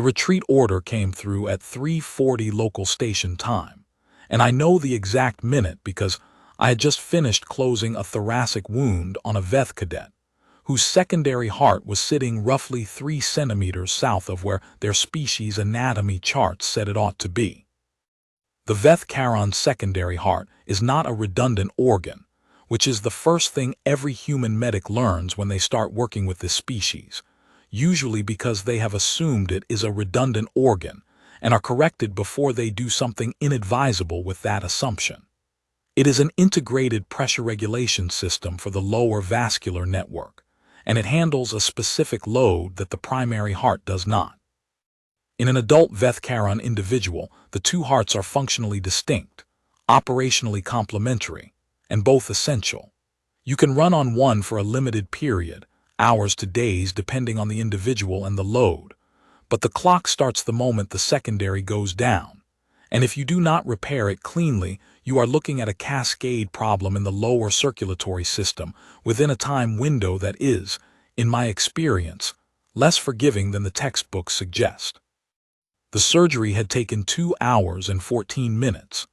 The retreat order came through at 3:40 local station time, and I know the exact minute because I had just finished closing a thoracic wound on a Veth cadet, whose secondary heart was sitting roughly 3 centimeters south of where their species anatomy charts said it ought to be. The Veth Charon's secondary heart is not a redundant organ, which is the first thing every human medic learns when they start working with this species, usually because they have assumed it is a redundant organ and are corrected before they do something inadvisable with that assumption. It is an integrated pressure regulation system for the lower vascular network, and it handles a specific load that the primary heart does not. In an adult Veth Charon individual, the two hearts are functionally distinct, operationally complementary, and both essential. You can run on one for a limited period, hours to days depending on the individual and the load, but the clock starts the moment the secondary goes down, and if you do not repair it cleanly, you are looking at a cascade problem in the lower circulatory system within a time window that is, in my experience, less forgiving than the textbooks suggest. The surgery had taken 2 hours and 14 minutes.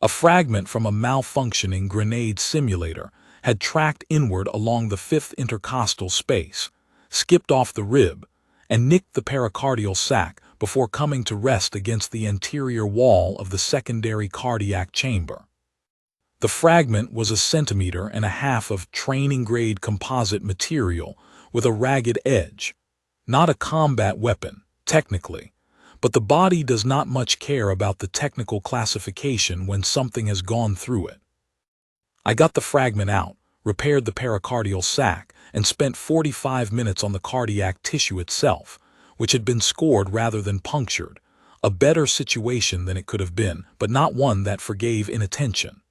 A fragment from a malfunctioning grenade simulator had tracked inward along the 5th intercostal space, skipped off the rib, and nicked the pericardial sac before coming to rest against the anterior wall of the secondary cardiac chamber. The fragment was 1.5 centimeters of training-grade composite material with a ragged edge. Not a combat weapon, technically, but the body does not much care about the technical classification when something has gone through it. I got the fragment out, repaired the pericardial sac, and spent 45 minutes on the cardiac tissue itself, which had been scored rather than punctured, a better situation than it could have been, but not one that forgave inattention.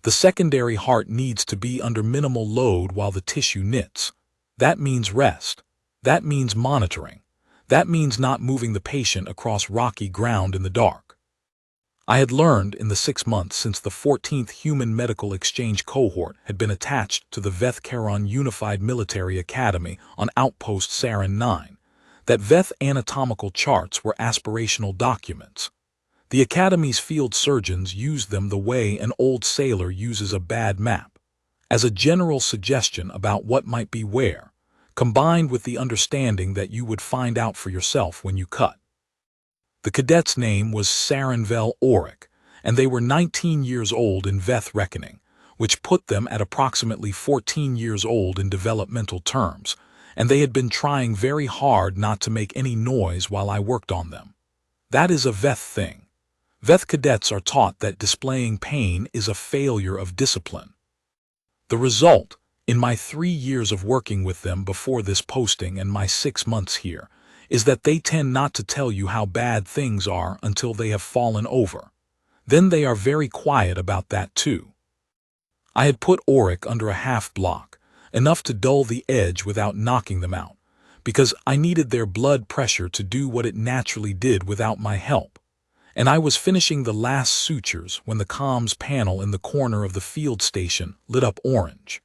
The secondary heart needs to be under minimal load while the tissue knits. That means rest. That means monitoring. That means not moving the patient across rocky ground in the dark. I had learned in the 6 months since the 14th Human Medical Exchange cohort had been attached to the Veth Charon Unified Military Academy on Outpost Sarin 9, that Veth anatomical charts were aspirational documents. The Academy's field surgeons used them the way an old sailor uses a bad map, as a general suggestion about what might be where, combined with the understanding that you would find out for yourself when you cut. The cadet's name was Sarenvel Auric, and they were 19 years old in Veth reckoning, which put them at approximately 14 years old in developmental terms, and they had been trying very hard not to make any noise while I worked on them. That is a Veth thing. Veth cadets are taught that displaying pain is a failure of discipline. The result, in my 3 years of working with them before this posting and my 6 months here, is that they tend not to tell you how bad things are until they have fallen over. Then they are very quiet about that too. I had put Auric under a half block, enough to dull the edge without knocking them out, because I needed their blood pressure to do what it naturally did without my help. And I was finishing the last sutures when the comms panel in the corner of the field station lit up orange.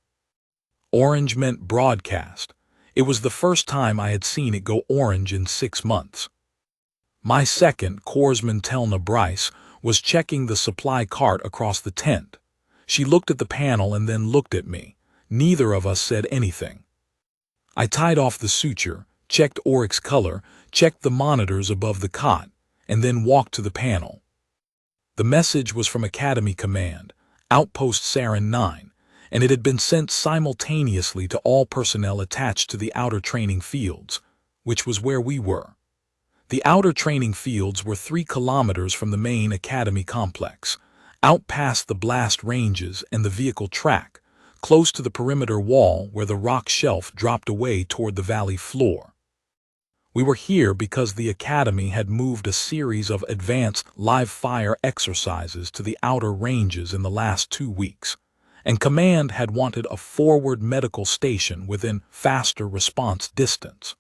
Orange meant broadcast. It was the first time I had seen it go orange in 6 months. My second, Corpsman Telna Bryce, was checking the supply cart across the tent. She looked at the panel and then looked at me. Neither of us said anything. I tied off the suture, checked Auric's color, checked the monitors above the cot, and then walked to the panel. The message was from Academy Command, Outpost Sarin 9, and it had been sent simultaneously to all personnel attached to the outer training fields, which was where we were. The outer training fields were 3 kilometers from the main Academy complex, out past the blast ranges and the vehicle track, close to the perimeter wall where the rock shelf dropped away toward the valley floor. We were here because the Academy had moved a series of advanced live-fire exercises to the outer ranges in the last 2 weeks, and Command had wanted a forward medical station within faster response distance.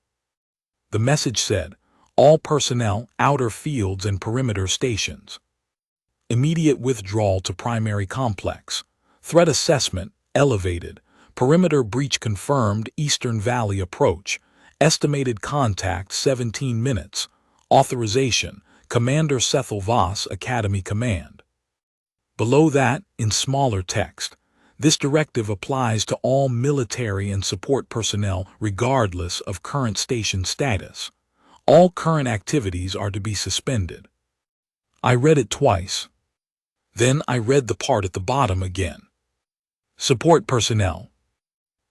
The message said, all personnel, outer fields and perimeter stations. Immediate withdrawal to primary complex. Threat assessment, elevated. Perimeter breach confirmed, Eastern Valley approach. Estimated contact 17 minutes. Authorization, Commander Sethel Voss, Academy Command. Below that, in smaller text, this directive applies to all military and support personnel regardless of current station status. All current activities are to be suspended. I read it twice. Then I read the part at the bottom again. Support personnel.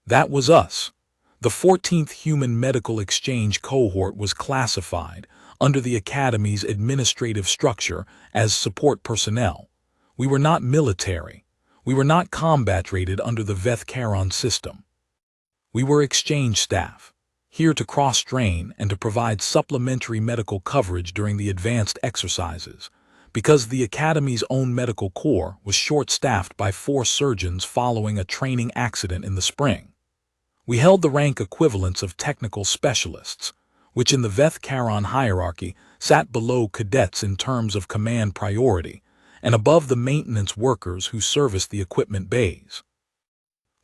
That was us. The 14th Human Medical Exchange Cohort was classified under the Academy's administrative structure as support personnel. We were not military. We were not combat rated under the Veth-Charon system. We were exchange staff, here to cross-train and to provide supplementary medical coverage during the advanced exercises, because the Academy's own medical corps was short-staffed by 4 surgeons following a training accident in the spring. We held the rank equivalents of technical specialists, which in the Veth-Charon hierarchy sat below cadets in terms of command priority, and above the maintenance workers who serviced the equipment bays.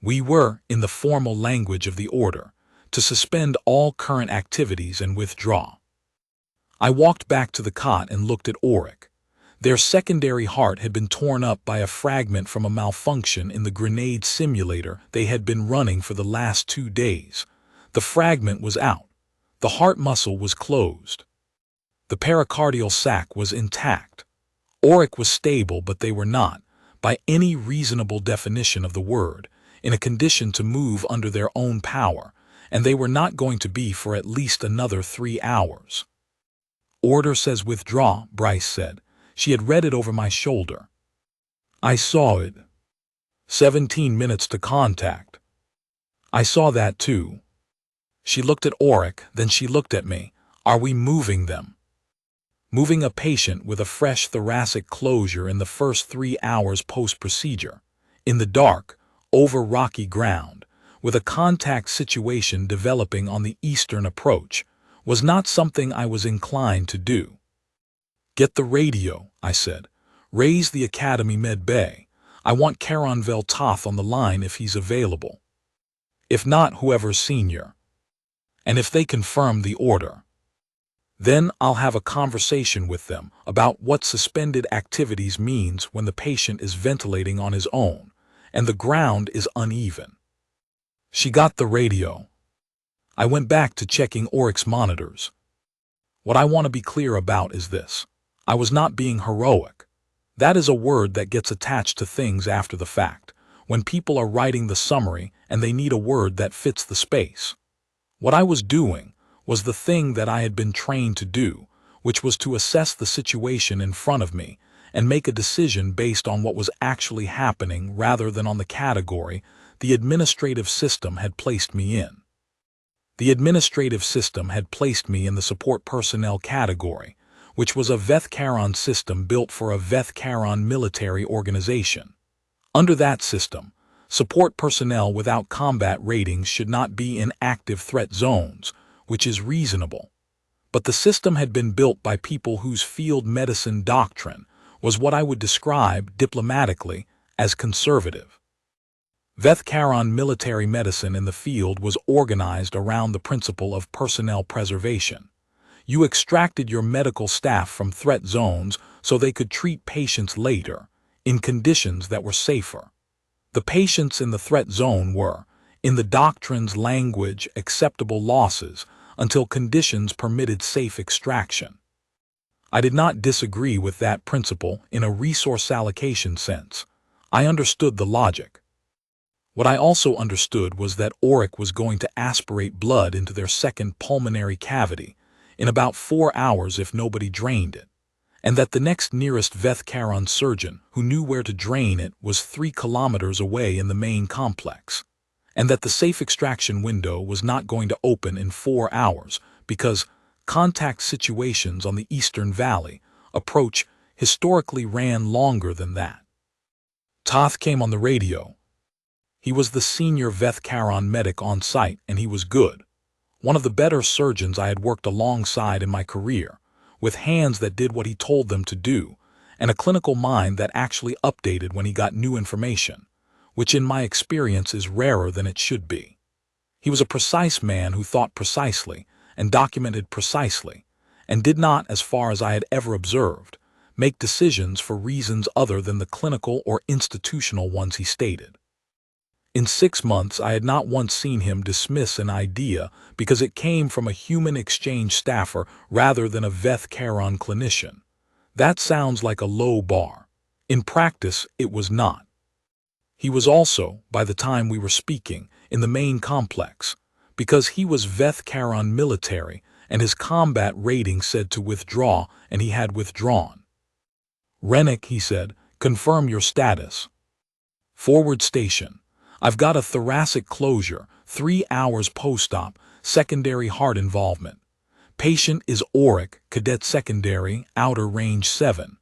We were, in the formal language of the order, to suspend all current activities and withdraw. I walked back to the cot and looked at Auric. Their secondary heart had been torn up by a fragment from a malfunction in the grenade simulator they had been running for the last 2 days. The fragment was out. The heart muscle was closed. The pericardial sac was intact. Auric was stable, but they were not, by any reasonable definition of the word, in a condition to move under their own power, and they were not going to be for at least another 3 hours. Order says withdraw, Bryce said. She had read it over my shoulder. I saw it. 17 minutes to contact. I saw that too. She looked at Auric, then she looked at me. Are we moving them? Moving a patient with a fresh thoracic closure in the first 3 hours post-procedure, in the dark, over rocky ground, with a contact situation developing on the eastern approach, was not something I was inclined to do. Get the radio, I said. Raise the Academy Med Bay. I want Charon Veltoth on the line if he's available. If not, whoever's senior. And if they confirm the order, then I'll have a conversation with them about what suspended activities means when the patient is ventilating on his own and the ground is uneven. She got the radio. I went back to checking Auric's monitors. What I want to be clear about is this. I was not being heroic. That is a word that gets attached to things after the fact, when people are writing the summary and they need a word that fits the space. What I was doing was the thing that I had been trained to do, which was to assess the situation in front of me and make a decision based on what was actually happening rather than on the category the administrative system had placed me in. The administrative system had placed me in the support personnel category, which was a Veth-Charon system built for a Veth-Charon military organization. Under that system, support personnel without combat ratings should not be in active threat zones, which is reasonable. But the system had been built by people whose field medicine doctrine was what I would describe diplomatically as conservative. Veth-Charon military medicine in the field was organized around the principle of personnel preservation. You extracted your medical staff from threat zones so they could treat patients later, in conditions that were safer. The patients in the threat zone were, in the doctrine's language, acceptable losses until conditions permitted safe extraction. I did not disagree with that principle in a resource allocation sense. I understood the logic. What I also understood was that Auric was going to aspirate blood into their second pulmonary cavity in about 4 hours if nobody drained it, and that the next nearest Veth-Charon surgeon who knew where to drain it was 3 kilometers away in the main complex, and that the safe extraction window was not going to open in 4 hours because contact situations on the Eastern Valley approach historically ran longer than that. Toth came on the radio. He was the senior Veth-Charon medic on site, and he was good. One of the better surgeons I had worked alongside in my career, with hands that did what he told them to do, and a clinical mind that actually updated when he got new information, which in my experience is rarer than it should be. He was a precise man who thought precisely and documented precisely, and did not, as far as I had ever observed, make decisions for reasons other than the clinical or institutional ones he stated. In 6 months, I had not once seen him dismiss an idea because it came from a human exchange staffer rather than a Veth Charon clinician. That sounds like a low bar. In practice, it was not. He was also, by the time we were speaking, in the main complex, because he was Veth Charon military and his combat rating said to withdraw, and he had withdrawn. "Rennick," he said, "confirm your status." "Forward station. I've got a thoracic closure, 3 hours post-op, secondary heart involvement. Patient is auric, cadet secondary, outer range 7.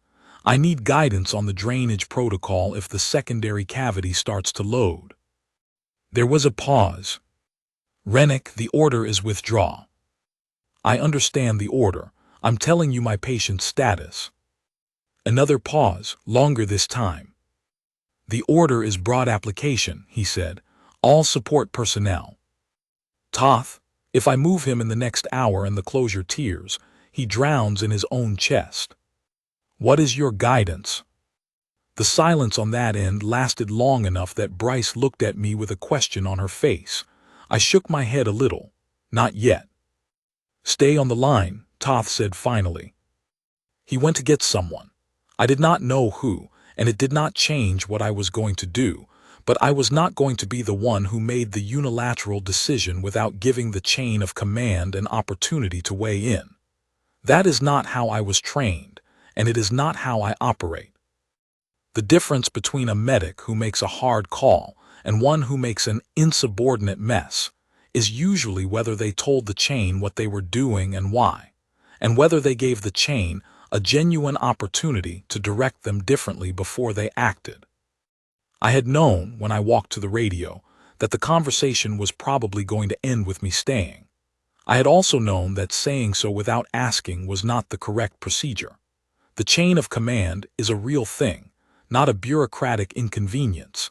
I need guidance on the drainage protocol if the secondary cavity starts to load." There was a pause. "Rennick, the order is withdraw." "I understand the order. I'm telling you my patient's status." Another pause, longer this time. "The order is broad application," he said. "All support personnel." "Toth, if I move him in the next hour and the closure tears, he drowns in his own chest. What is your guidance?" The silence on that end lasted long enough that Bryce looked at me with a question on her face. I shook my head a little. "Not yet." "Stay on the line," Toth said finally. He went to get someone. I did not know who, and it did not change what I was going to do, but I was not going to be the one who made the unilateral decision without giving the chain of command an opportunity to weigh in. That is not how I was trained, and it is not how I operate. The difference between a medic who makes a hard call and one who makes an insubordinate mess is usually whether they told the chain what they were doing and why, and whether they gave the chain a genuine opportunity to direct them differently before they acted. I had known, when I walked to the radio, that the conversation was probably going to end with me staying. I had also known that saying so without asking was not the correct procedure. The chain of command is a real thing, not a bureaucratic inconvenience.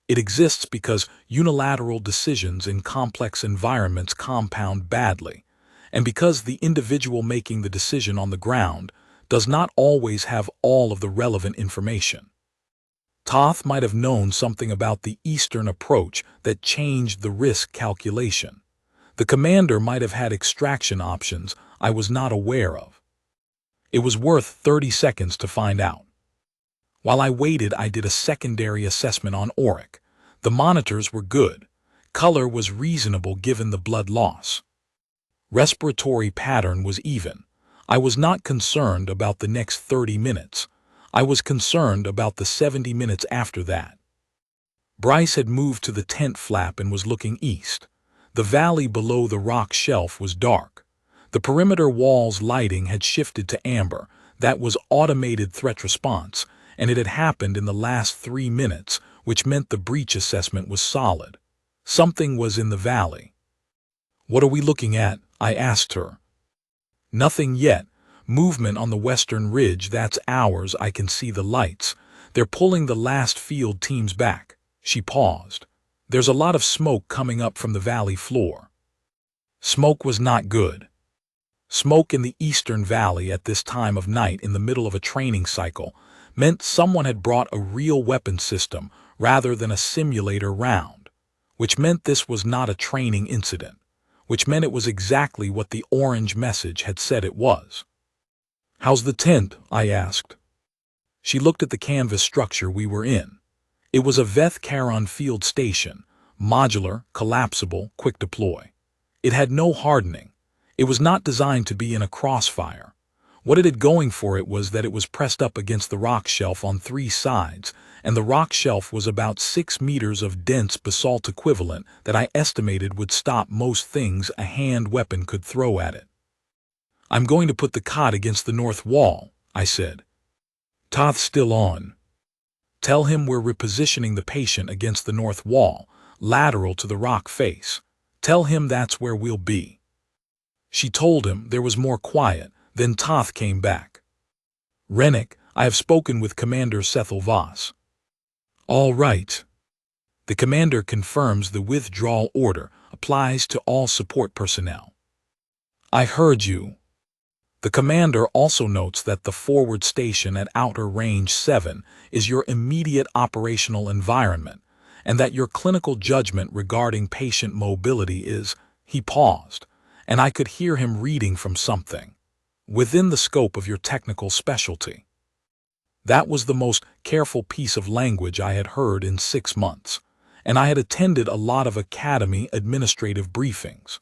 It exists because unilateral decisions in complex environments compound badly, and because the individual making the decision on the ground does not always have all of the relevant information. Toth might have known something about the Eastern approach that changed the risk calculation. The commander might have had extraction options I was not aware of. It was worth 30 seconds to find out. While I waited, I did a secondary assessment on auric. The monitors were good. Color was reasonable given the blood loss. Respiratory pattern was even. I was not concerned about the next 30 minutes. I was concerned about the 70 minutes after that. Bryce had moved to the tent flap and was looking east. The valley below the rock shelf was dark. The perimeter wall's lighting had shifted to amber. That was automated threat response, and it had happened in the last 3 minutes, which meant the breach assessment was solid. Something was in the valley. "What are we looking at?" I asked her. "Nothing yet. Movement on the western ridge, that's ours. I can see the lights. They're pulling the last field teams back." She paused. "There's a lot of smoke coming up from the valley floor." Smoke was not good. Smoke in the eastern valley at this time of night in the middle of a training cycle meant someone had brought a real weapon system rather than a simulator round, which meant this was not a training incident, which meant it was exactly what the orange message had said it was. "How's the tent?" I asked. She looked at the canvas structure we were in. It was a Veth Charon field station, modular, collapsible, quick deploy. It had no hardening. It was not designed to be in a crossfire. What it had going for it was that it was pressed up against the rock shelf on 3 sides, and the rock shelf was about 6 meters of dense basalt equivalent that I estimated would stop most things a hand weapon could throw at it. "I'm going to put the cot against the north wall," I said. "Toth's still on." "Tell him we're repositioning the patient against the north wall, lateral to the rock face. Tell him that's where we'll be." She told him. There was more quiet. Then Toth came back. "Rennick, I have spoken with Commander Sethel Voss." "All right." "The commander confirms the withdrawal order applies to all support personnel." "I heard you." The commander also notes that the forward station at Outer Range 7 is your immediate operational environment, and that your clinical judgment regarding patient mobility is, he paused, and I could hear him reading from something, within the scope of your technical specialty. That was the most careful piece of language I had heard in 6 months, and I had attended a lot of academy administrative briefings.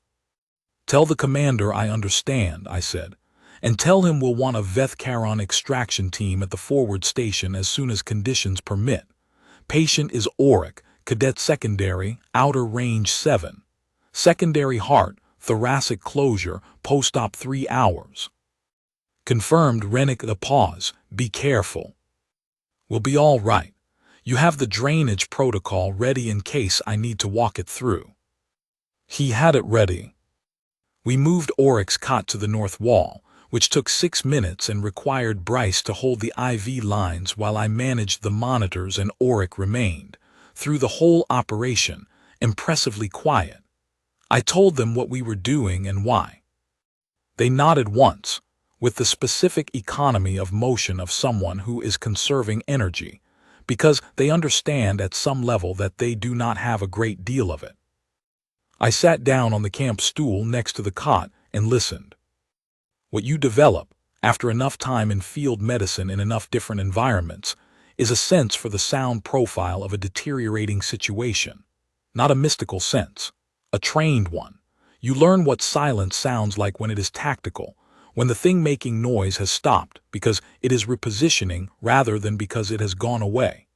Tell the commander I understand, I said, and tell him we'll want a Veth-Charon extraction team at the forward station as soon as conditions permit. Patient is Auric, Cadet Secondary, Outer Range 7. Secondary heart, thoracic closure, post-op 3 hours. Confirmed. Rennick. The pause. Be careful. We'll be all right. You have the drainage protocol ready in case I need to walk it through. He had it ready. We moved Auric's cot to the north wall, which took 6 minutes and required Bryce to hold the IV lines while I managed the monitors, and Auric remained, through the whole operation, impressively quiet. I told them what we were doing and why. They nodded once, with the specific economy of motion of someone who is conserving energy, because they understand at some level that they do not have a great deal of it. I sat down on the camp stool next to the cot and listened. What you develop, after enough time in field medicine in enough different environments, is a sense for the sound profile of a deteriorating situation. Not a mystical sense, a trained one. You learn what silence sounds like when it is tactical, when the thing making noise has stopped because it is repositioning rather than because it has gone away.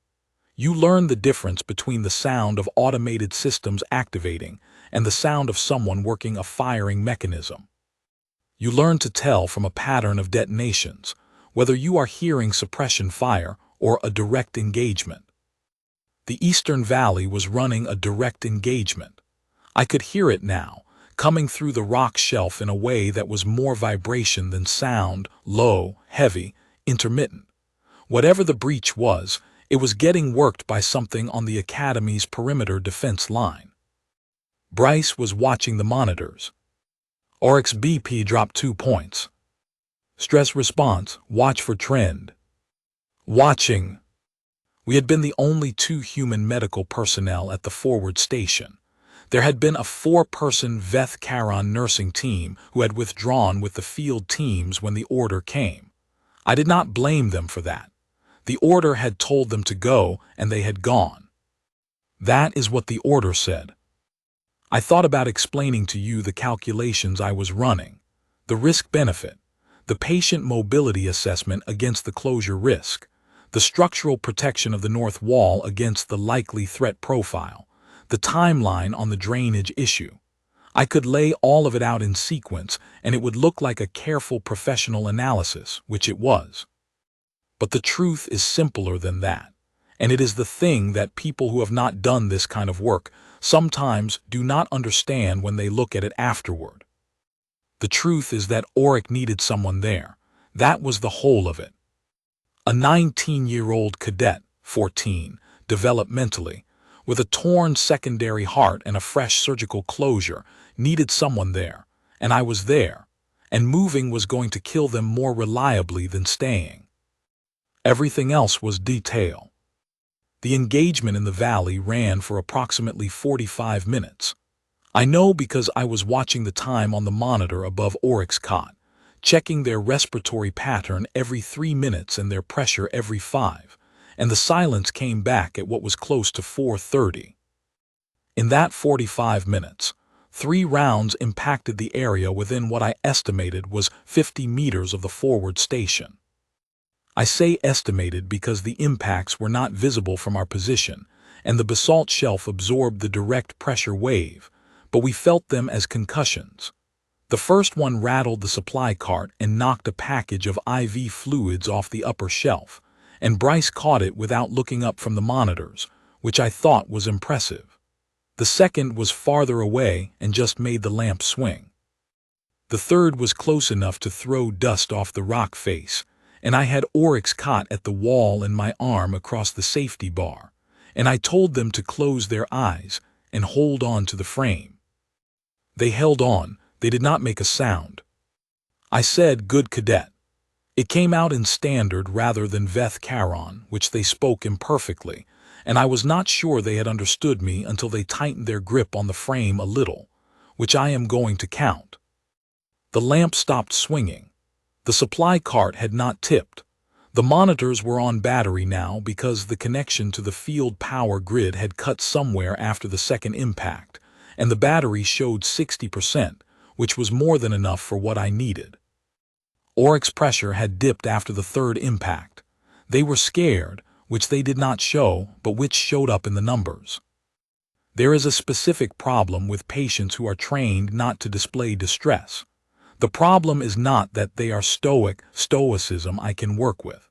You learn the difference between the sound of automated systems activating and the sound of someone working a firing mechanism. You learn to tell from a pattern of detonations, whether you are hearing suppression fire or a direct engagement. The Eastern Valley was running a direct engagement. I could hear it now, coming through the rock shelf in a way that was more vibration than sound, low, heavy, intermittent. Whatever the breach was, it was getting worked by something on the Academy's perimeter defense line. Bryce was watching the monitors. Auric's BP dropped 2 points. Stress response, watch for trend. Watching. We had been the only 2 human medical personnel at the forward station. There had been a 4-person Veth-Charon nursing team who had withdrawn with the field teams when the order came. I did not blame them for that. The order had told them to go, and they had gone. That is what the order said. I thought about explaining to you the calculations I was running, the risk-benefit, the patient mobility assessment against the closure risk, the structural protection of the north wall against the likely threat profile, the timeline on the drainage issue. I could lay all of it out in sequence, and it would look like a careful professional analysis, which it was. But the truth is simpler than that, and it is the thing that people who have not done this kind of work sometimes do not understand when they look at it afterward. The truth is that Auric needed someone there. That was the whole of it. A 19-year-old cadet, 14, developmentally, with a torn secondary heart and a fresh surgical closure, needed someone there, and I was there, and moving was going to kill them more reliably than staying. Everything else was detail. The engagement in the valley ran for approximately 45 minutes. I know because I was watching the time on the monitor above Auric's cot, checking their respiratory pattern every 3 minutes and their pressure every 5, and the silence came back at what was close to 4:30. In that 45 minutes, 3 rounds impacted the area within what I estimated was 50 meters of the forward station. I say estimated because the impacts were not visible from our position, and the basalt shelf absorbed the direct pressure wave, but we felt them as concussions. The first one rattled the supply cart and knocked a package of IV fluids off the upper shelf, and Bryce caught it without looking up from the monitors, which I thought was impressive. The second was farther away and just made the lamp swing. The third was close enough to throw dust off the rock face, and I had Auric's cot at the wall and my arm across the safety bar, and I told them to close their eyes and hold on to the frame. They held on. They did not make a sound. I said, "Good cadet." It came out in Standard rather than Veth Charon, which they spoke imperfectly, and I was not sure they had understood me until they tightened their grip on the frame a little, which I am going to count. The lamp stopped swinging. The supply cart had not tipped. The monitors were on battery now because the connection to the field power grid had cut somewhere after the second impact, and the battery showed 60%, which was more than enough for what I needed. Oryx's pressure had dipped after the third impact. They were scared, which they did not show, but which showed up in the numbers. There is a specific problem with patients who are trained not to display distress. The problem is not that they are stoicism I can work with.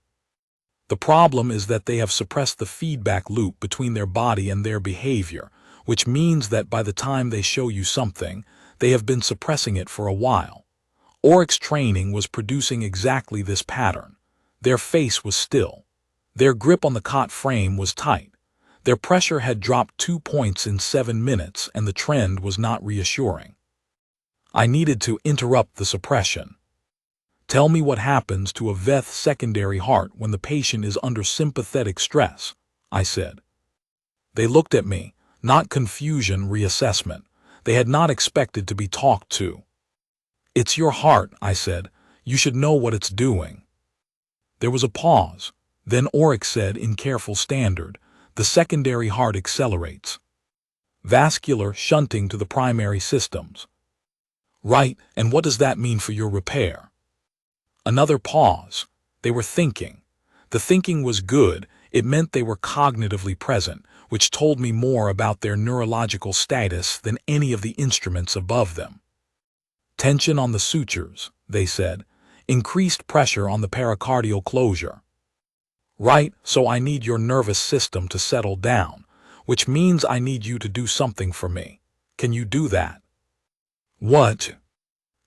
The problem is that they have suppressed the feedback loop between their body and their behavior, which means that by the time they show you something, they have been suppressing it for a while. Oryx's training was producing exactly this pattern. Their face was still. Their grip on the cot frame was tight. Their pressure had dropped 2 points in 7 minutes, and the trend was not reassuring. I needed to interrupt the suppression. "Tell me what happens to a Veth secondary heart when the patient is under sympathetic stress," I said. They looked at me, not confusion, reassessment. They had not expected to be talked to. "It's your heart," I said. "You should know what it's doing." There was a pause. Then Oryx said in careful Standard, "The secondary heart accelerates. Vascular shunting to the primary systems." "Right, and what does that mean for your repair?" Another pause. They were thinking. The thinking was good. It meant they were cognitively present, which told me more about their neurological status than any of the instruments above them. "Tension on the sutures," they said. "Increased pressure on the pericardial closure." "Right, so I need your nervous system to settle down, which means I need you to do something for me. Can you do that?" "What?"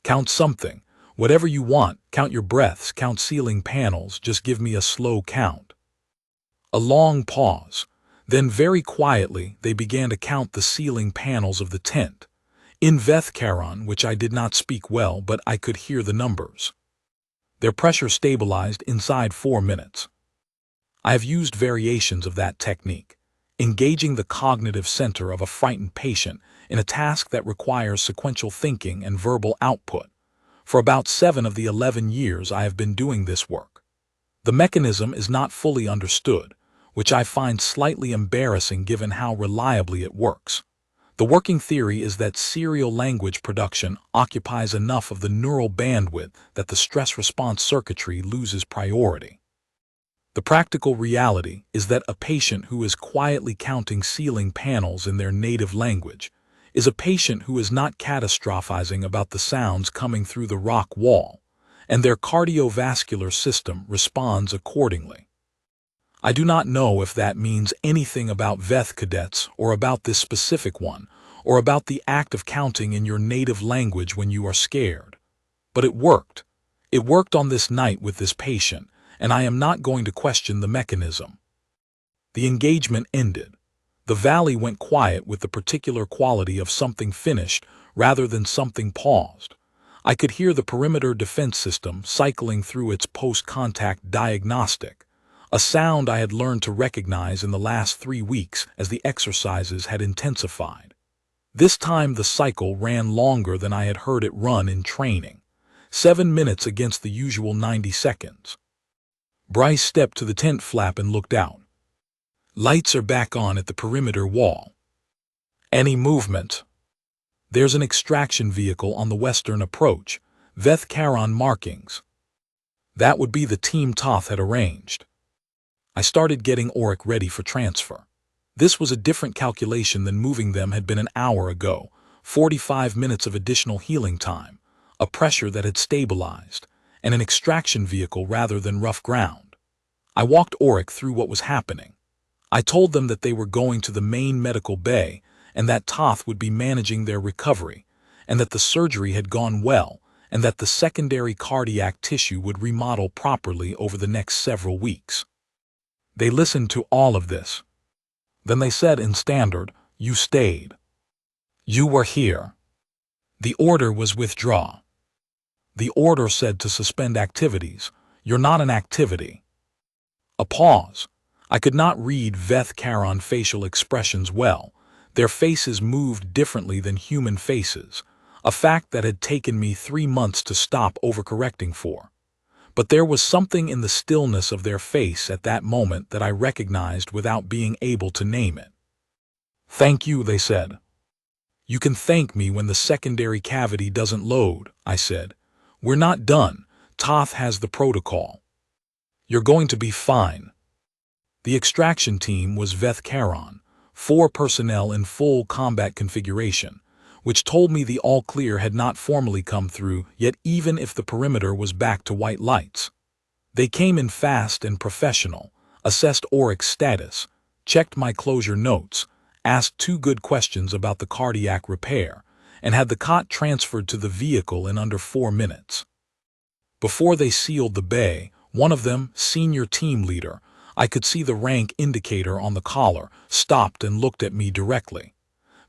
"Count something. Whatever you want. Count your breaths, count ceiling panels, just give me a slow count." A long pause. Then very quietly they began to count the ceiling panels of the tent. In Veth Charon, which I did not speak well, but I could hear the numbers. Their pressure stabilized inside 4 minutes. I have used variations of that technique, engaging the cognitive center of a frightened patient in a task that requires sequential thinking and verbal output. For about 7 of the 11 years I have been doing this work. The mechanism is not fully understood, which I find slightly embarrassing given how reliably it works. The working theory is that serial language production occupies enough of the neural bandwidth that the stress response circuitry loses priority. The practical reality is that a patient who is quietly counting ceiling panels in their native language is a patient who is not catastrophizing about the sounds coming through the rock wall, and their cardiovascular system responds accordingly. I do not know if that means anything about Veth cadets or about this specific one, or about the act of counting in your native language when you are scared. But it worked. It worked on this night with this patient, and I am not going to question the mechanism. The engagement ended. The valley went quiet with the particular quality of something finished rather than something paused. I could hear the perimeter defense system cycling through its post-contact diagnostic, a sound I had learned to recognize in the last 3 weeks as the exercises had intensified. This time the cycle ran longer than I had heard it run in training, 7 minutes against the usual 90 seconds. Bryce stepped to the tent flap and looked out. "Lights are back on at the perimeter wall." "Any movement?" "There's an extraction vehicle on the western approach, Veth Charon markings." That would be the team Toth had arranged. I started getting Oryx ready for transfer. This was a different calculation than moving them had been an hour ago, 45 minutes of additional healing time, a pressure that had stabilized, and an extraction vehicle rather than rough ground. I walked Oryx through what was happening. I told them that they were going to the main medical bay and that Toth would be managing their recovery, and that the surgery had gone well, and that the secondary cardiac tissue would remodel properly over the next several weeks. They listened to all of this. Then they said in Standard, "You stayed. You were here." The order was withdraw. The order said to suspend activities. You're not an activity. A pause. I could not read Veth Charon facial expressions well. Their faces moved differently than human faces, a fact that had taken me 3 months to stop overcorrecting for. But there was something in the stillness of their face at that moment that I recognized without being able to name it. Thank you, they said. You can thank me when the secondary cavity doesn't load, I said. We're not done. Toth has the protocol. You're going to be fine. The extraction team was Veth Charon, 4 personnel in full combat configuration, which told me the all-clear had not formally come through yet even if the perimeter was back to white lights. They came in fast and professional, assessed Oryx's status, checked my closure notes, asked 2 good questions about the cardiac repair, and had the cot transferred to the vehicle in under 4 minutes. Before they sealed the bay, one of them, senior team leader, I could see the rank indicator on the collar, stopped and looked at me directly.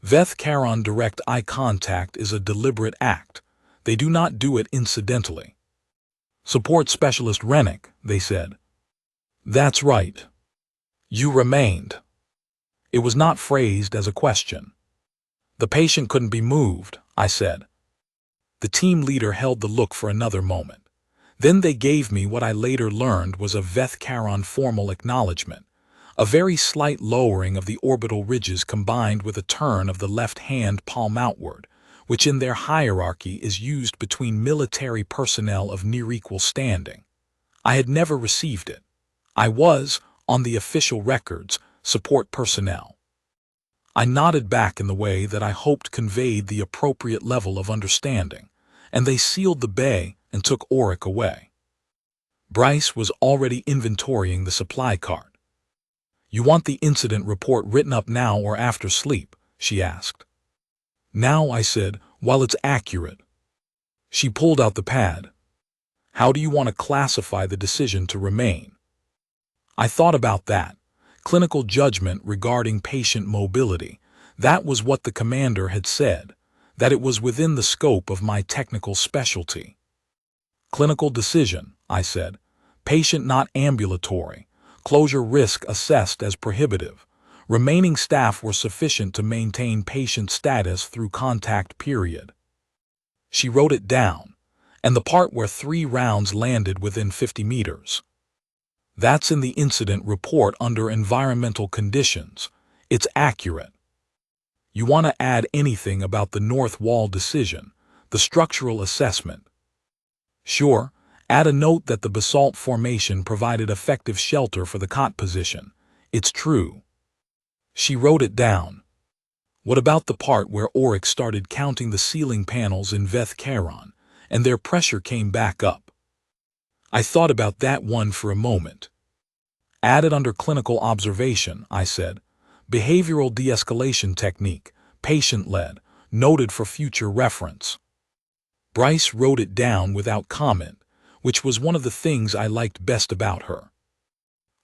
Veth Charon direct eye contact is a deliberate act. They do not do it incidentally. Support Specialist Rennick, they said. That's right. You remained. It was not phrased as a question. The patient couldn't be moved, I said. The team leader held the look for another moment. Then they gave me what I later learned was a Veth Charon formal acknowledgement, a very slight lowering of the orbital ridges combined with a turn of the left hand palm outward, which in their hierarchy is used between military personnel of near equal standing. I had never received it. I was, on the official records, support personnel. I nodded back in the way that I hoped conveyed the appropriate level of understanding, and they sealed the bay and took Oryx away. Bryce was already inventorying the supply cart. You want the incident report written up now or after sleep? She asked. Now, I said, while it's accurate. She pulled out the pad. How do you want to classify the decision to remain? I thought about that. Clinical judgment regarding patient mobility. That was what the commander had said, that it was within the scope of my technical specialty. Clinical decision, I said. Patient not ambulatory. Closure risk assessed as prohibitive. Remaining staff were sufficient to maintain patient status through contact period. She wrote it down, and the part where 3 rounds landed within 50 meters. That's in the incident report under environmental conditions. It's accurate. You want to add anything about the North Wall decision, the structural assessment? Sure, add a note that the basalt formation provided effective shelter for the cot position. It's true. She wrote it down. What about the part where Oryx started counting the ceiling panels in Veth Charon, and their pressure came back up? I thought about that one for a moment. Add it under clinical observation, I said. Behavioral de-escalation technique, patient-led, noted for future reference. Bryce wrote it down without comment, which was one of the things I liked best about her.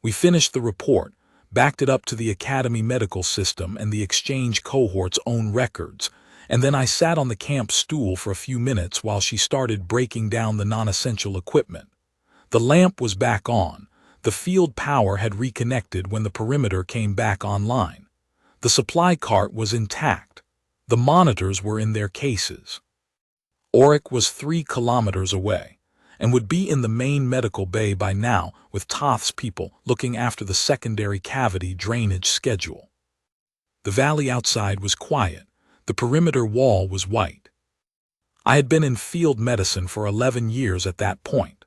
We finished the report, backed it up to the Academy medical system and the exchange cohort's own records, and then I sat on the camp stool for a few minutes while she started breaking down the non-essential equipment. The lamp was back on. The field power had reconnected when the perimeter came back online. The supply cart was intact. The monitors were in their cases. Oryx was 3 kilometers away, and would be in the main medical bay by now with Toth's people looking after the secondary cavity drainage schedule. The valley outside was quiet. The perimeter wall was white. I had been in field medicine for 11 years at that point.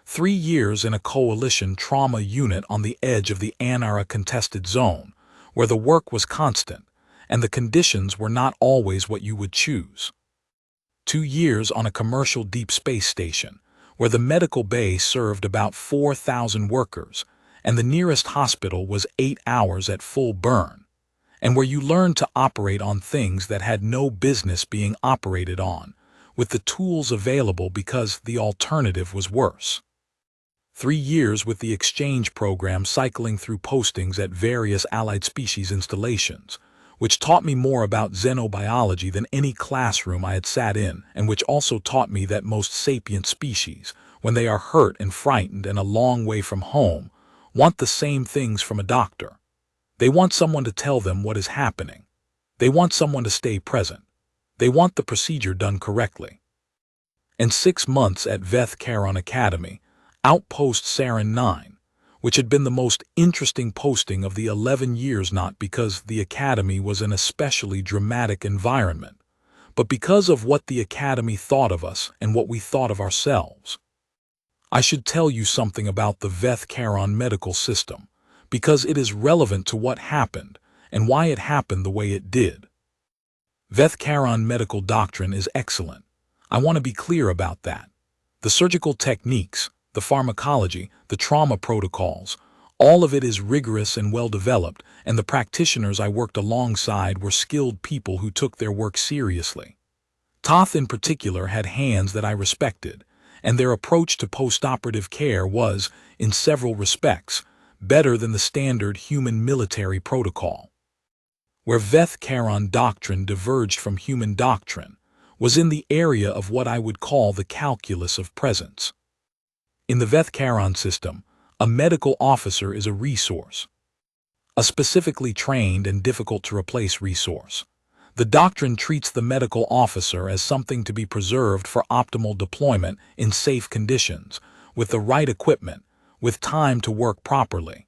3 years in a coalition trauma unit on the edge of the Anara contested zone, where the work was constant, and the conditions were not always what you would choose. 2 years on a commercial deep space station, where the medical bay served about 4,000 workers, and the nearest hospital was 8 hours at full burn, and where you learned to operate on things that had no business being operated on, with the tools available because the alternative was worse. 3 years with the exchange program cycling through postings at various allied species installations, which taught me more about xenobiology than any classroom I had sat in, and which also taught me that most sapient species, when they are hurt and frightened and a long way from home, want the same things from a doctor. They want someone to tell them what is happening. They want someone to stay present. They want the procedure done correctly. In 6 months at Veth Caron Academy, Outpost Sarin 9, which had been the most interesting posting of the 11 years, not because the Academy was an especially dramatic environment, but because of what the Academy thought of us and what we thought of ourselves. I should tell you something about the Veth Caron medical system, because it is relevant to what happened and why it happened the way it did. Veth Caron medical doctrine is excellent. I want to be clear about that. The surgical techniques, the pharmacology, the trauma protocols, all of it is rigorous and well-developed, and the practitioners I worked alongside were skilled people who took their work seriously. Toth in particular had hands that I respected, and their approach to post-operative care was, in several respects, better than the standard human military protocol. Where Veth Caron doctrine diverged from human doctrine was in the area of what I would call the calculus of presence. In the Veth Caron system, a medical officer is a resource, a specifically trained and difficult-to-replace resource. The doctrine treats the medical officer as something to be preserved for optimal deployment in safe conditions, with the right equipment, with time to work properly.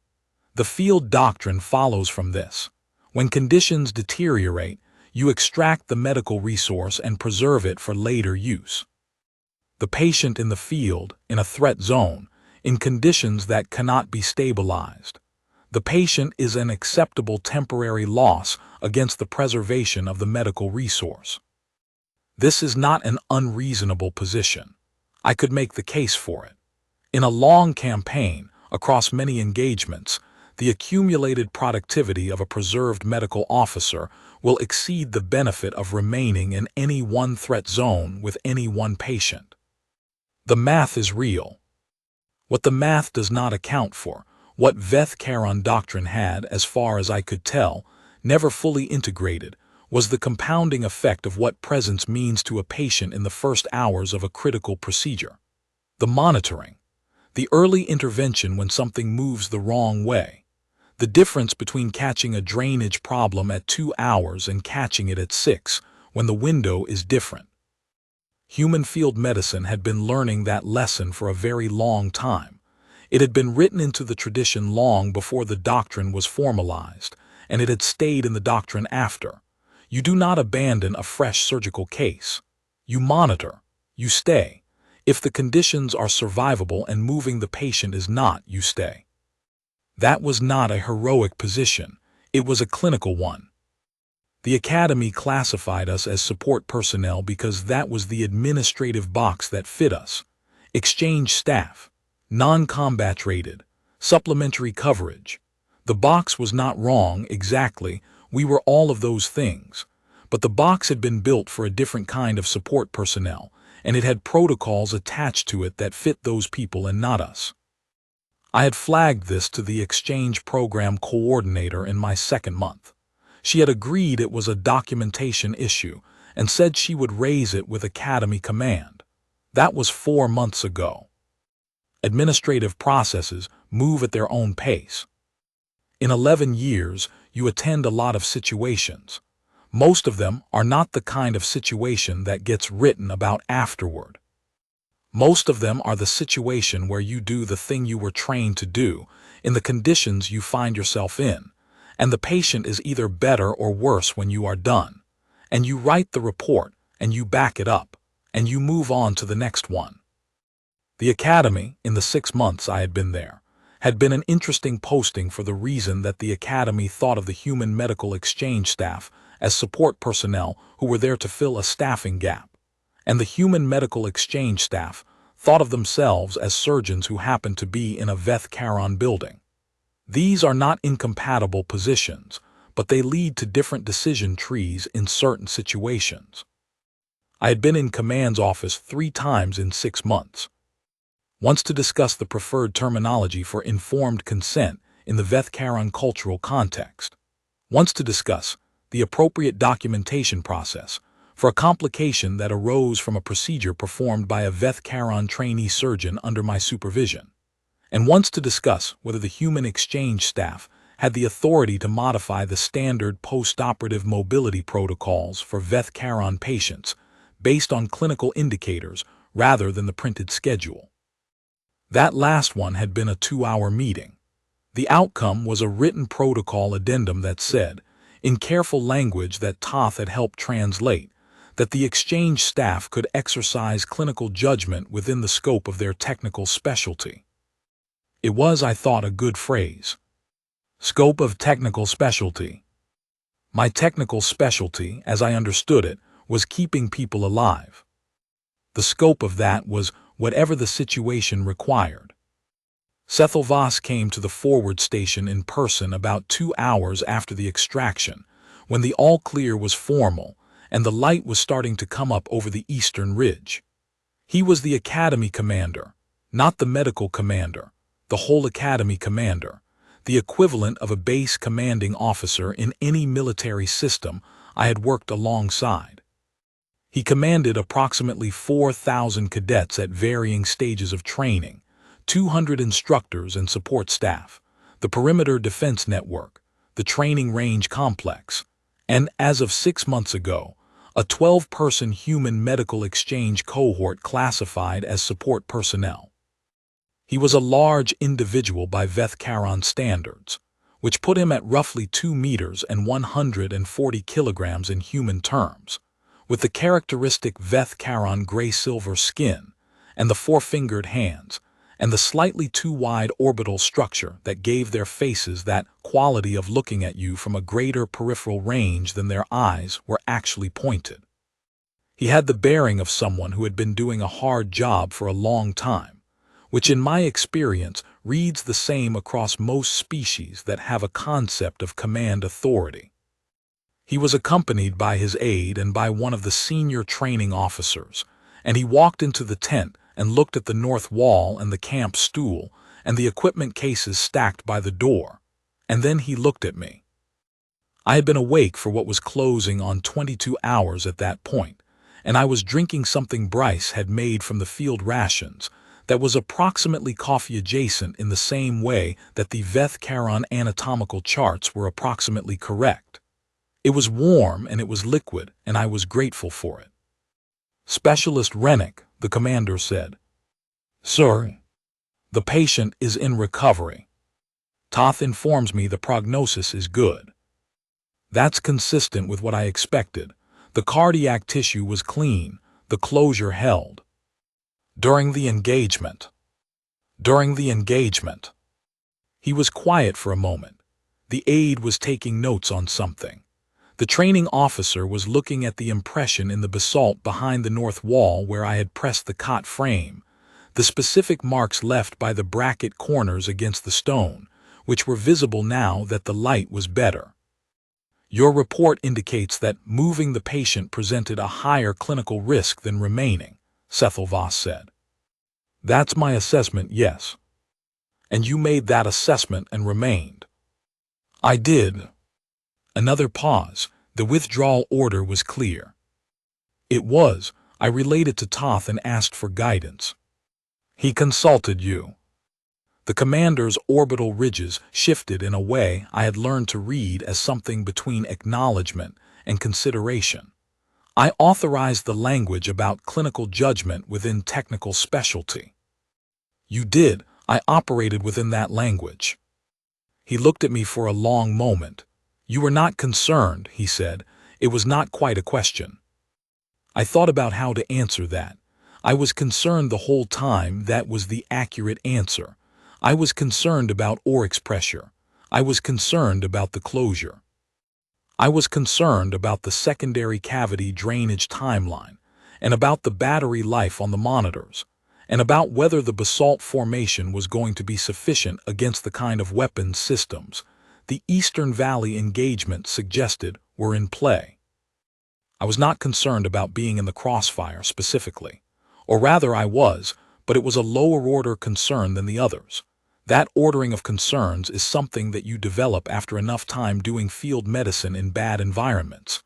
The field doctrine follows from this. When conditions deteriorate, you extract the medical resource and preserve it for later use. The patient in the field, in a threat zone, in conditions that cannot be stabilized. The patient is an acceptable temporary loss against the preservation of the medical resource. This is not an unreasonable position. I could make the case for it. In a long campaign, across many engagements, the accumulated productivity of a preserved medical officer will exceed the benefit of remaining in any one threat zone with any one patient. The math is real. What the math does not account for, what Veth Caron doctrine had, as far as I could tell, never fully integrated, was the compounding effect of what presence means to a patient in the first hours of a critical procedure. The monitoring, the early intervention when something moves the wrong way, the difference between catching a drainage problem at 2 hours and catching it at 6, when the window is different. Human field medicine had been learning that lesson for a very long time. It had been written into the tradition long before the doctrine was formalized, and it had stayed in the doctrine after. You do not abandon a fresh surgical case. You monitor. You stay. If the conditions are survivable and moving the patient is not, you stay. That was not a heroic position. It was a clinical one. The Academy classified us as support personnel because that was the administrative box that fit us. Exchange staff, non-combat rated, supplementary coverage. The box was not wrong exactly, we were all of those things. But the box had been built for a different kind of support personnel, and it had protocols attached to it that fit those people and not us. I had flagged this to the exchange program coordinator in my 2nd month. She had agreed it was a documentation issue and said she would raise it with Academy Command. That was 4 months ago. Administrative processes move at their own pace. In 11 years, you attend a lot of situations. Most of them are not the kind of situation that gets written about afterward. Most of them are the situation where you do the thing you were trained to do, in the conditions you find yourself in, and the patient is either better or worse when you are done. And you write the report, and you back it up, and you move on to the next one. The Academy, in the 6 months I had been there, had been an interesting posting for the reason that the Academy thought of the human medical exchange staff as support personnel who were there to fill a staffing gap, and the human medical exchange staff thought of themselves as surgeons who happened to be in a Veth Caron building. These are not incompatible positions, but they lead to different decision trees in certain situations. I had been in Command's office 3 times in 6 months. Once to discuss the preferred terminology for informed consent in the Veth Caron cultural context. Once to discuss the appropriate documentation process, for a complication that arose from a procedure performed by a Veth-Charon trainee surgeon under my supervision, and once to discuss whether the human exchange staff had the authority to modify the standard post-operative mobility protocols for Veth-Charon patients based on clinical indicators rather than the printed schedule. That last one had been a 2-hour meeting. The outcome was a written protocol addendum that said, in careful language that Toth had helped translate, that the exchange staff could exercise clinical judgment within the scope of their technical specialty. It was, I thought, a good phrase. Scope of technical specialty. My technical specialty, as I understood it, was keeping people alive. The scope of that was whatever the situation required. Sethelvas came to the forward station in person about 2 hours after the extraction, when the all-clear was formal and the light was starting to come up over the eastern ridge. He was the academy commander, not the medical commander, the whole academy commander, the equivalent of a base commanding officer in any military system I had worked alongside. He commanded approximately 4,000 cadets at varying stages of training, 200 instructors and support staff, the perimeter defense network, the training range complex, and, as of 6 months ago, a 12-person human medical exchange cohort classified as support personnel. He was a large individual by Veth-Charon standards, which put him at roughly 2 meters and 140 kilograms in human terms, with the characteristic Veth-Charon gray-silver skin and the 4-fingered hands, and the slightly too wide orbital structure that gave their faces that quality of looking at you from a greater peripheral range than their eyes were actually pointed. He had the bearing of someone who had been doing a hard job for a long time, which in my experience reads the same across most species that have a concept of command authority. He was accompanied by his aide and by one of the senior training officers, and he walked into the tent and looked at the north wall and the camp stool and the equipment cases stacked by the door, and then he looked at me. I had been awake for what was closing on 22 hours at that point, and I was drinking something Bryce had made from the field rations that was approximately coffee adjacent in the same way that the Veth-Charon anatomical charts were approximately correct. It was warm and it was liquid, and I was grateful for it. Specialist Rennick, the commander said. Sir, the patient is in recovery. Toth informs me the prognosis is good. That's consistent with what I expected. The cardiac tissue was clean, the closure held. During the engagement. He was quiet for a moment. The aide was taking notes on something. The training officer was looking at the impression in the basalt behind the north wall where I had pressed the cot frame, the specific marks left by the bracket corners against the stone, which were visible now that the light was better. Your report indicates that moving the patient presented a higher clinical risk than remaining, Sethelvas said. That's my assessment, yes. And you made that assessment and remained. I did. Another pause. The withdrawal order was clear. It was. I related to Toth and asked for guidance. He consulted you. The commander's orbital ridges shifted in a way I had learned to read as something between acknowledgement and consideration. I authorized the language about clinical judgment within technical specialty. You did. I operated within that language. He looked at me for a long moment. You were not concerned, he said. It was not quite a question. I thought about how to answer that. I was concerned the whole time. That was the accurate answer. I was concerned about Oryx pressure. I was concerned about the closure. I was concerned about the secondary cavity drainage timeline, and about the battery life on the monitors, and about whether the basalt formation was going to be sufficient against the kind of weapons systems the Eastern Valley engagement suggested were in play. I was not concerned about being in the Crossfire specifically, or rather I was, but it was a lower-order concern than the others. That ordering of concerns is something that you develop after enough time doing field medicine in bad environments.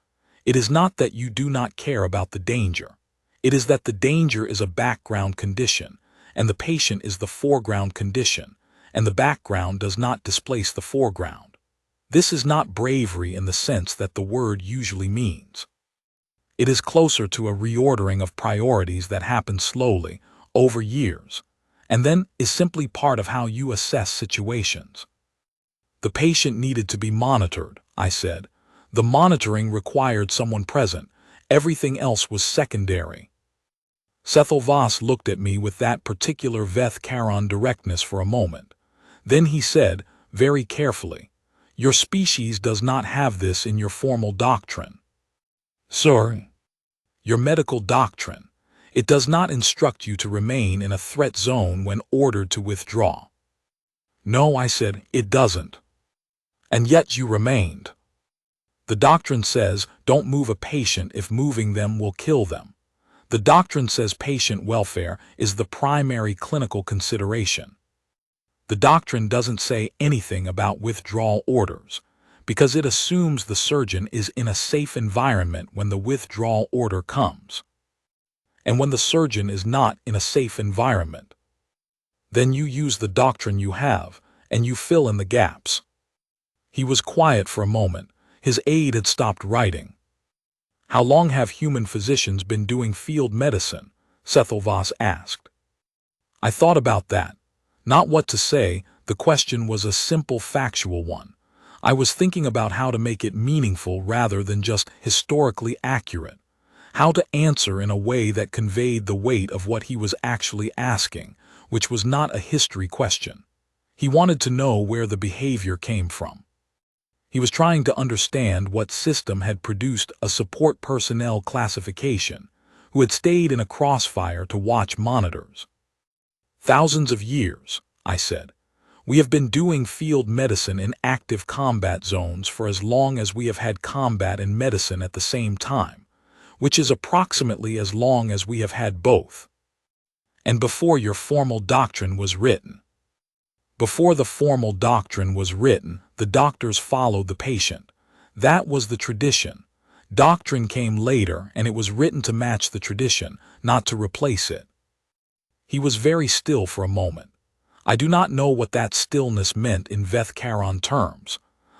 It is not that you do not care about the danger. It is that the danger is a background condition, and the patient is the foreground condition, and the background does not displace the foreground. This is not bravery in the sense that the word usually means. It is closer to a reordering of priorities that happens slowly, over years, and then is simply part of how you assess situations. The patient needed to be monitored, I said. The monitoring required someone present. Everything else was secondary. Sethelvas looked at me with that particular Veth Charon directness for a moment. Then he said, very carefully, "Your species does not have this in your formal doctrine." "Sir?" "Your medical doctrine. It does not instruct you to remain in a threat zone when ordered to withdraw." "No," I said, "it doesn't." "And yet you remained." "The doctrine says, don't move a patient if moving them will kill them. The doctrine says patient welfare is the primary clinical consideration. The doctrine doesn't say anything about withdrawal orders, because it assumes the surgeon is in a safe environment when the withdrawal order comes. And when the surgeon is not in a safe environment, then you use the doctrine you have, and you fill in the gaps." He was quiet for a moment. His aide had stopped writing. "How long have human physicians been doing field medicine?" Sethelvas asked. I thought about that. Not what to say, the question was a simple factual one. I was thinking about how to make it meaningful rather than just historically accurate. How to answer in a way that conveyed the weight of what he was actually asking, which was not a history question. He wanted to know where the behavior came from. He was trying to understand what system had produced a support personnel classification, who had stayed in a crossfire to watch monitors. "Thousands of years," I said. "We have been doing field medicine in active combat zones for as long as we have had combat and medicine at the same time, which is approximately as long as we have had both. And before your formal doctrine was written." "Before the formal doctrine was written, the doctors followed the patient. That was the tradition. Doctrine came later, and it was written to match the tradition, not to replace it." He was very still for a moment. I do not know what that stillness meant in Veth Charon terms.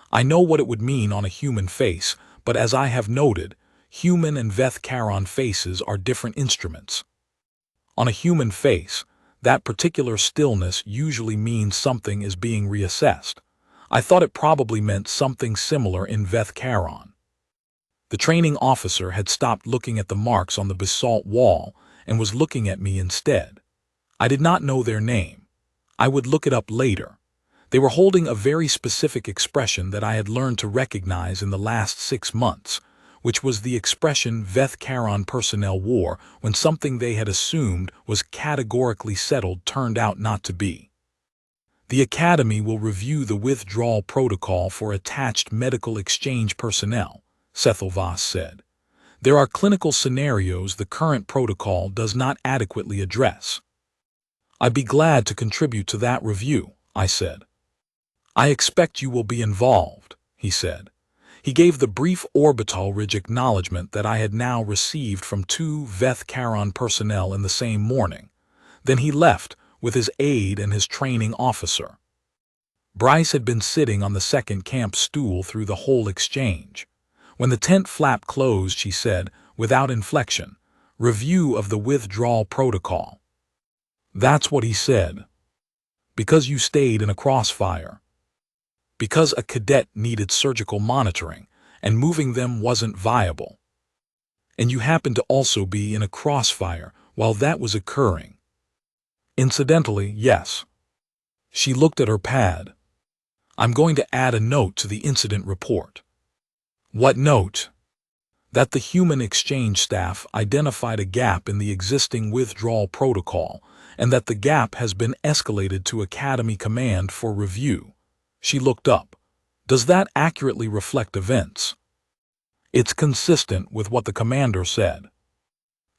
I know what it would mean on a human face, but as I have noted, human and Veth Charon faces are different instruments. On a human face, that particular stillness usually means something is being reassessed. I thought it probably meant something similar in Veth Charon. The training officer had stopped looking at the marks on the basalt wall and was looking at me instead. I did not know their name. I would look it up later. They were holding a very specific expression that I had learned to recognize in the last 6 months, which was the expression Veth Charon personnel wore when something they had assumed was categorically settled turned out not to be. "The Academy will review the withdrawal protocol for attached medical exchange personnel," Sethelvas said. "There are clinical scenarios the current protocol does not adequately address." "I'd be glad to contribute to that review," I said. "I expect you will be involved," he said. He gave the brief orbital-ridge acknowledgement that I had now received from 2 Veth Charon personnel in the same morning. Then he left, with his aide and his training officer. Bryce had been sitting on the second camp stool through the whole exchange. When the tent flap closed, she said, without inflection, "Review of the withdrawal protocol." "That's what he said. Because you stayed in a crossfire. Because a cadet needed surgical monitoring, and moving them wasn't viable. And you happened to also be in a crossfire while that was occurring." "Incidentally, yes." She looked at her pad. "I'm going to add a note to the incident report." "What note?" "That the human exchange staff identified a gap in the existing withdrawal protocol, and that the gap has been escalated to Academy Command for review." She looked up. "Does that accurately reflect events?" "It's consistent with what the commander said."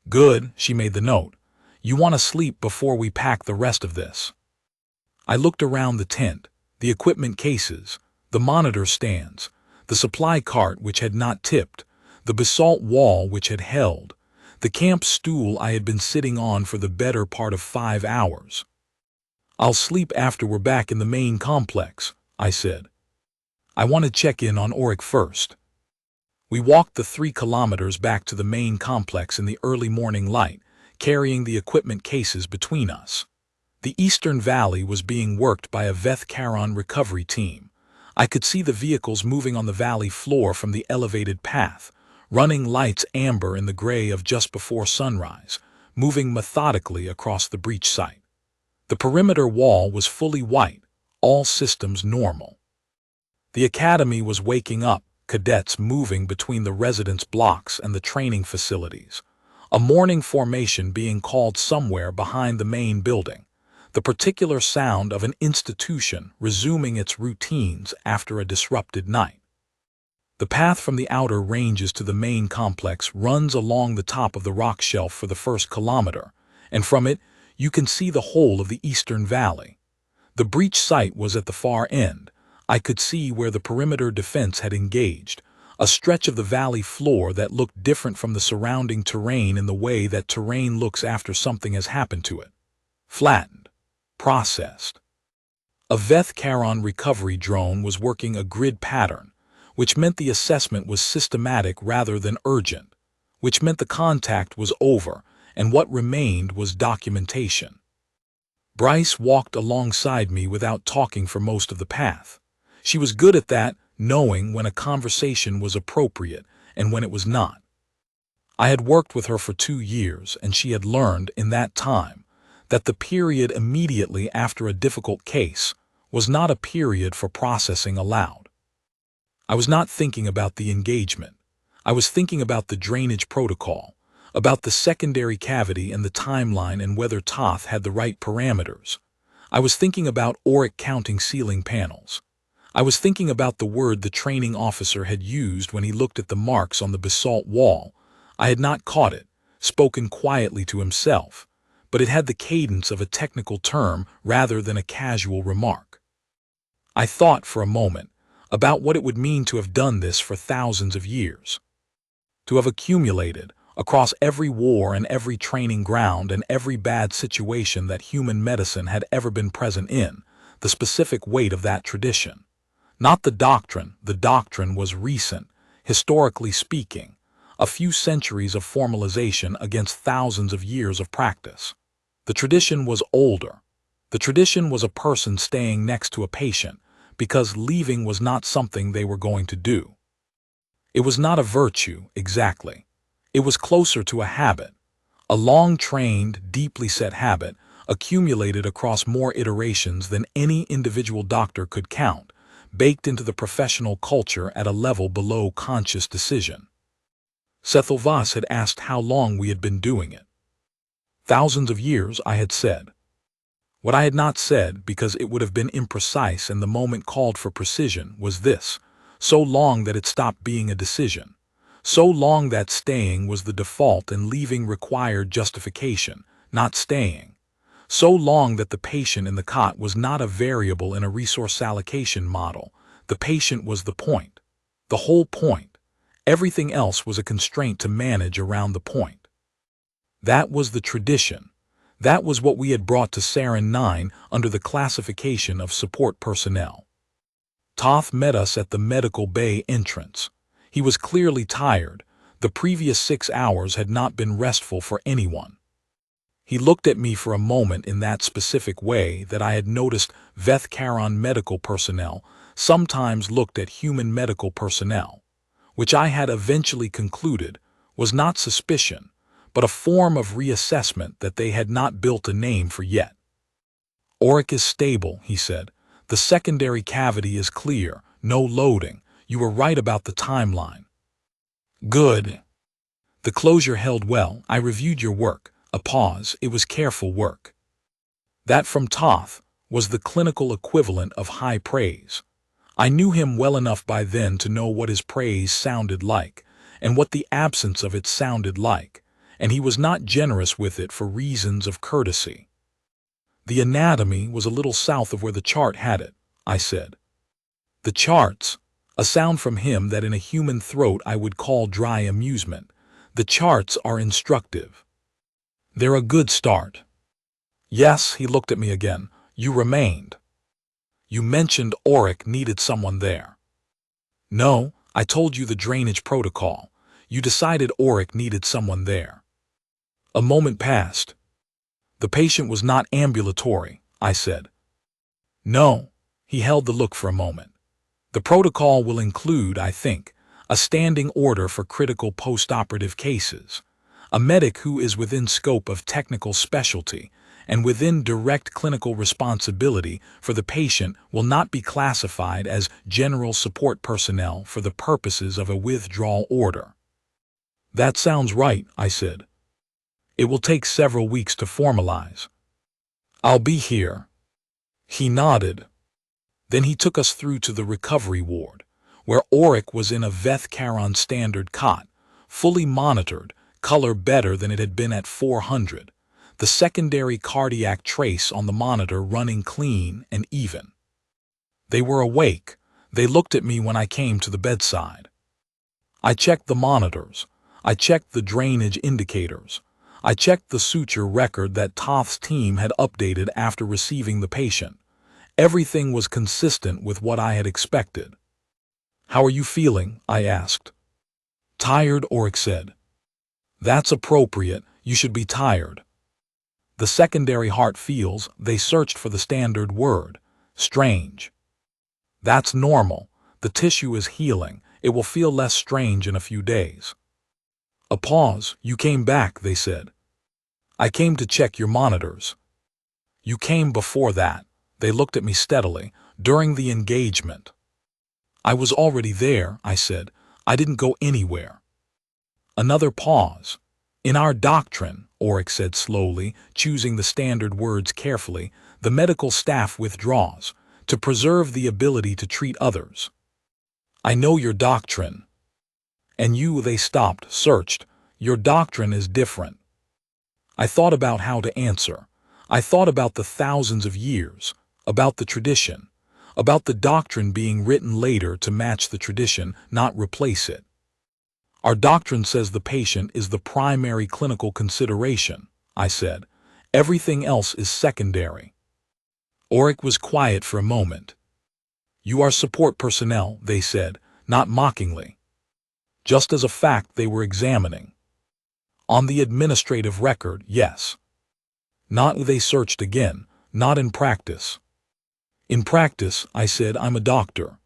"Good," she made the note. "You want to sleep before we pack the rest of this." I looked around the tent, the equipment cases, the monitor stands, the supply cart which had not tipped, the basalt wall which had held, the camp stool I had been sitting on for the better part of 5 hours. "I'll sleep after we're back in the main complex," I said. "I want to check in on Auric first." We walked the 3 kilometers back to the main complex in the early morning light, carrying the equipment cases between us. The Eastern Valley was being worked by a Veth Charon recovery team. I could see the vehicles moving on the valley floor from the elevated path, running lights amber in the gray of just before sunrise, moving methodically across the breach site. The perimeter wall was fully white, all systems normal. The academy was waking up, cadets moving between the residence blocks and the training facilities. A morning formation being called somewhere behind the main building. The particular sound of an institution resuming its routines after a disrupted night. The path from the outer ranges to the main complex runs along the top of the rock shelf for the first kilometer, and from it you can see the whole of the Eastern Valley. The breach site was at the far end. I could see where the perimeter defense had engaged, a stretch of the valley floor that looked different from the surrounding terrain in the way that terrain looks after something has happened to it. Flattened. Processed. A Veth Charon recovery drone was working a grid pattern, which meant the assessment was systematic rather than urgent, which meant the contact was over and what remained was documentation. Bryce walked alongside me without talking for most of the path. She was good at that, knowing when a conversation was appropriate and when it was not. I had worked with her for 2 years, and she had learned in that time that the period immediately after a difficult case was not a period for processing aloud. I was not thinking about the engagement. I was thinking about the drainage protocol, about the secondary cavity and the timeline and whether Toth had the right parameters. I was thinking about Auric counting ceiling panels. I was thinking about the word the training officer had used when he looked at the marks on the basalt wall. I had not caught it, spoken quietly to himself, but it had the cadence of a technical term rather than a casual remark. I thought for a moment about what it would mean to have done this for thousands of years. To have accumulated, across every war and every training ground and every bad situation that human medicine had ever been present in, the specific weight of that tradition. Not the doctrine was recent, historically speaking, a few centuries of formalization against thousands of years of practice. The tradition was older. The tradition was a person staying next to a patient because leaving was not something they were going to do. It was not a virtue, exactly. It was closer to a habit, a long-trained, deeply set habit accumulated across more iterations than any individual doctor could count, baked into the professional culture at a level below conscious decision. Sethelvas had asked how long we had been doing it. Thousands of years, I had said. What I had not said, because it would have been imprecise and the moment called for precision, was this: so long that it stopped being a decision. So long that staying was the default and leaving required justification, not staying. So long that the patient in the cot was not a variable in a resource allocation model. The patient was the point. The whole point. Everything else was a constraint to manage around the point. That was the tradition. That was what we had brought to Sarin 9 under the classification of support personnel. Toth met us at the medical bay entrance. He was clearly tired. The previous 6 hours had not been restful for anyone. He looked at me for a moment in that specific way that I had noticed Veth Charon medical personnel sometimes looked at human medical personnel, which I had eventually concluded was not suspicion, but a form of reassessment that they had not built a name for yet. "Auric is stable," he said. "The secondary cavity is clear, no loading. You were right about the timeline." "Good. The closure held well. I reviewed your work." A pause. It was careful work. That from Toth was the clinical equivalent of high praise. I knew him well enough by then to know what his praise sounded like, and what the absence of it sounded like, and he was not generous with it for reasons of courtesy. The anatomy was a little south of where the chart had it, I said. The charts, a sound from him that in a human throat I would call dry amusement. The charts are instructive. They're a good start. Yes, he looked at me again. You remained. You mentioned Auric needed someone there. No, I told you the drainage protocol. You decided Auric needed someone there. A moment passed. The patient was not ambulatory, I said. No, he held the look for a moment. The protocol will include, I think, a standing order for critical post-operative cases, a medic who is within scope of technical specialty and within direct clinical responsibility for the patient will not be classified as general support personnel for the purposes of a withdrawal order. That sounds right, I said. It will take several weeks to formalize. I'll be here. He nodded. Then he took us through to the recovery ward, where Auric was in a Veth-Charon standard cot, fully monitored, color better than it had been at 400, the secondary cardiac trace on the monitor running clean and even. They were awake. They looked at me when I came to the bedside. I checked the monitors. I checked the drainage indicators. I checked the suture record that Toth's team had updated after receiving the patient. Everything was consistent with what I had expected. How are you feeling? I asked. Tired, Auric said. That's appropriate. You should be tired. The secondary heart feels, they searched for the standard word, strange. That's normal. The tissue is healing. It will feel less strange in a few days. A pause. You came back, they said. I came to check your monitors. You came before that. They looked at me steadily, during the engagement. I was already there, I said. I didn't go anywhere. Another pause. In our doctrine, Auric said slowly, choosing the standard words carefully, the medical staff withdraws, to preserve the ability to treat others. I know your doctrine. And you, they stopped, searched. Your doctrine is different. I thought about how to answer. I thought about the thousands of years, about the tradition, about the doctrine being written later to match the tradition, not replace it. Our doctrine says the patient is the primary clinical consideration, I said. Everything else is secondary. Auric was quiet for a moment. You are support personnel, they said, not mockingly. Just as a fact they were examining. On the administrative record, yes. Not they searched again, not in practice. In practice, I said, I'm a doctor.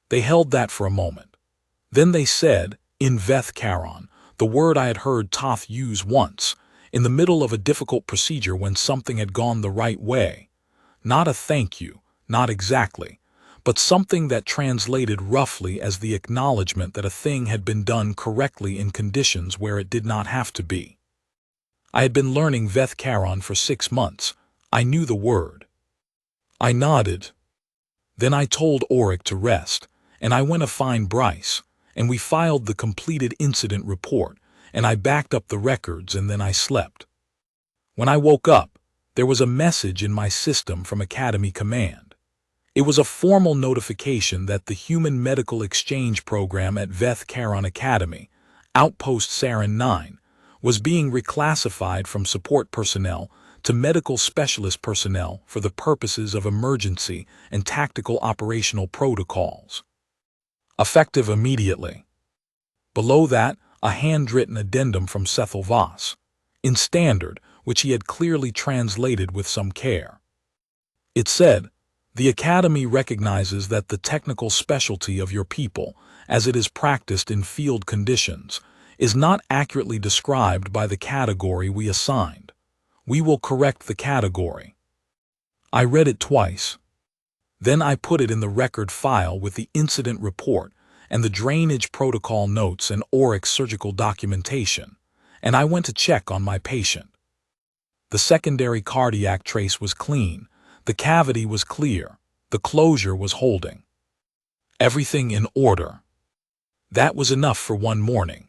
They held that for a moment. Then they said, in Veth-Charon, the word I had heard Toth use once, in the middle of a difficult procedure when something had gone the right way. Not a thank you, not exactly, but something that translated roughly as the acknowledgement that a thing had been done correctly in conditions where it did not have to be. I had been learning Veth-Charon for 6 months. I knew the word. I nodded. Then I told Auric to rest, and I went to find Bryce, and we filed the completed incident report, and I backed up the records, and then I slept. When I woke up, there was a message in my system from Academy Command. It was a formal notification that the Human Medical Exchange Program at Veth-Charon Academy, Outpost Sarin 9, was being reclassified from support personnel to medical specialist personnel for the purposes of emergency and tactical operational protocols. Effective immediately. Below that, a handwritten addendum from Cecil Voss, in standard, which he had clearly translated with some care. It said, the Academy recognizes that the technical specialty of your people, as it is practiced in field conditions, is not accurately described by the category we assigned. We will correct the category. I read it twice. Then I put it in the record file with the incident report and the drainage protocol notes and Auric's surgical documentation, and I went to check on my patient. The secondary cardiac trace was clean, the cavity was clear, the closure was holding. Everything in order. That was enough for one morning.